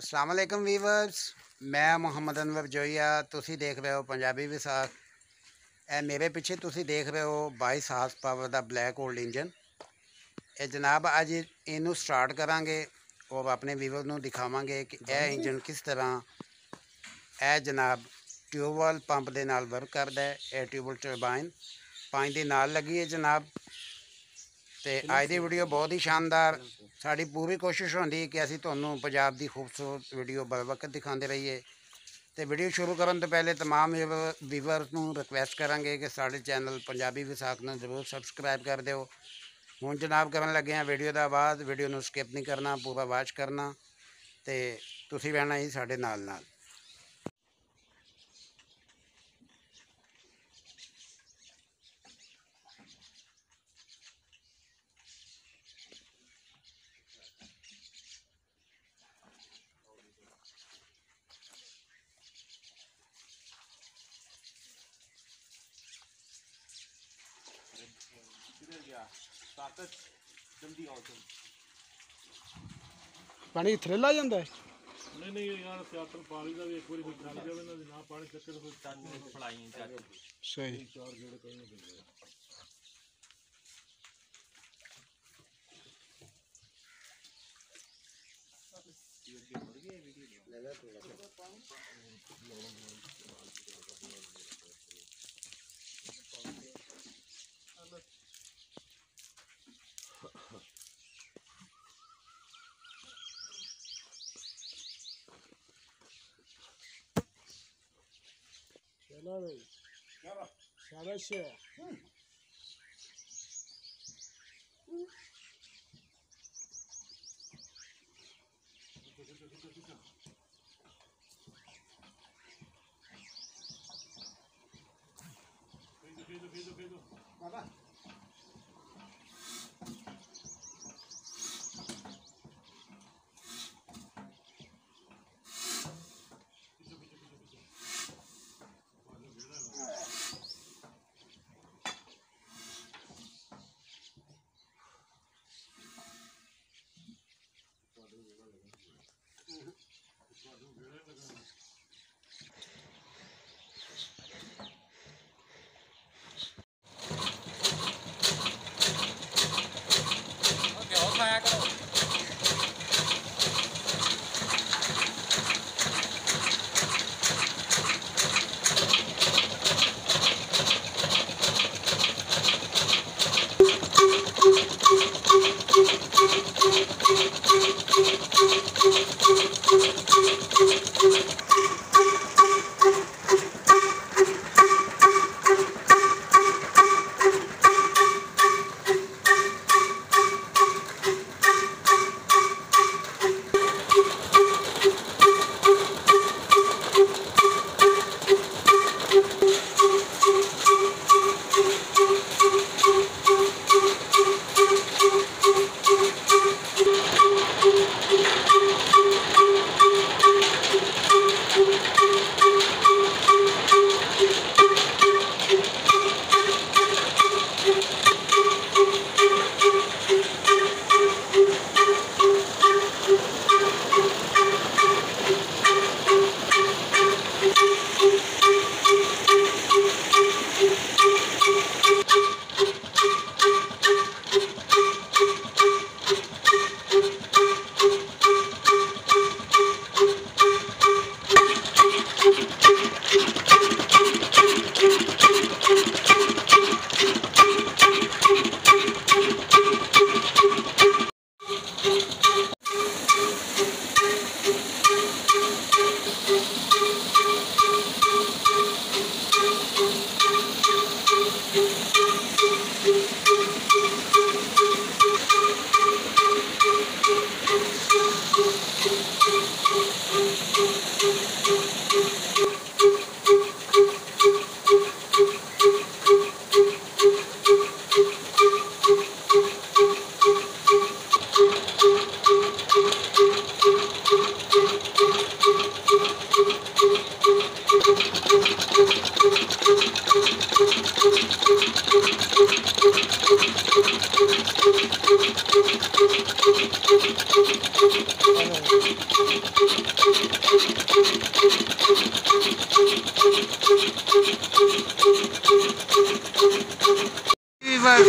अस्सलाम वालेकुम वीवर्स, मैं मुहम्मद अनवर जोइया। तुसी देख रहे हो पंजाबी विसाख। ए मेरे पीछे तुसी देख रहे हो 22 हार्स पावर का ब्लैक ओल्ड इंजन। ये जनाब अज इनू स्टार्ट करांगे और अपने वीवर नू दिखावांगे कि यह इंजन किस तरह ए जनाब ट्यूबल पंप के नाल वर्क करता है। यह ट्यूबल टर्बाइन 5 के नाल लगी है जनाब। तो अज की वीडियो बहुत ही शानदार। साड़ी पूरी कोशिश होती कि असीं तुहानूं पंजाब की खूबसूरत वीडियो बर वक्त दिखाते रहिए। तो वीडियो शुरू करने तो पहले तमाम व्यूवर्स नूं रिक्वेस्ट करांगे कि साढ़े चैनल पंजाबी विसाख नूं जरूर सबसक्राइब कर दिओ। हुण जनाब करन लगे हैं वीडियो का आगाज़। वीडियो नूं स्किप नहीं करना, पूरा वॉच करना तो तुसीं रहना ही साडे नाल नाल। पानी थ्रेला जाता है। नहीं नहीं यार सियातल पानी का भी एक बार चल जाए ना ना पानी चक्कर तो चाची फड़ाई चाची सही चार जोड़े करने देंगे। चलो भाई शाबाश है। बाबा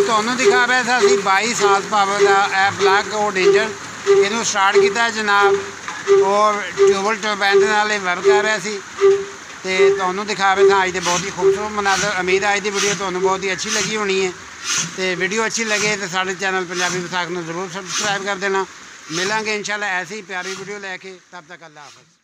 ਤੁਹਾਨੂੰ ਦਿਖਾ ਰਿਹਾ ਸੀ ਅਸੀਂ 22 ਸਾਲ ਪਾਵਰ ਦਾ ਇਹ ਬਲੈਕ ਗੋਲਡ ਇੰਜਨ ਇਹਨੂੰ ਸਟਾਰਟ ਕੀਤਾ ਜਨਾਬ ਔਰ ਟਿਊਬਲ ਟਰਬਾਈਨ ਦੇ ਨਾਲ ਇਹ ਵਰਕ ਕਰ ਰਿਹਾ ਸੀ ਤੇ ਤੁਹਾਨੂੰ ਦਿਖਾ ਰਿਹਾ ਸੀ ਅੱਜ ਦੇ ਬਹੁਤ ਹੀ ਖੂਬਸੂਰਤ ਮਨਾਜ਼ਰ। ਉਮੀਦ ਹੈ ਅੱਜ ਦੀ ਵੀਡੀਓ ਤੁਹਾਨੂੰ ਬਹੁਤ ਹੀ ਅੱਛੀ ਲੱਗੀ ਹੋਣੀ ਹੈ ਤੇ ਵੀਡੀਓ ਅੱਛੀ ਲੱਗੇ ਤਾਂ ਸਾਡੇ ਚੈਨਲ ਪੰਜਾਬੀ ਵਿਸਾਖ ਨੂੰ ਜ਼ਰੂਰ ਸਬਸਕ੍ਰਾਈਬ ਕਰ ਦੇਣਾ। ਮਿਲਾਂਗੇ ਇੰਸ਼ਾਅੱਲਾ ऐसी ही प्यारी वीडियो लेके, तब तक अल्लाह हाफ़िज़।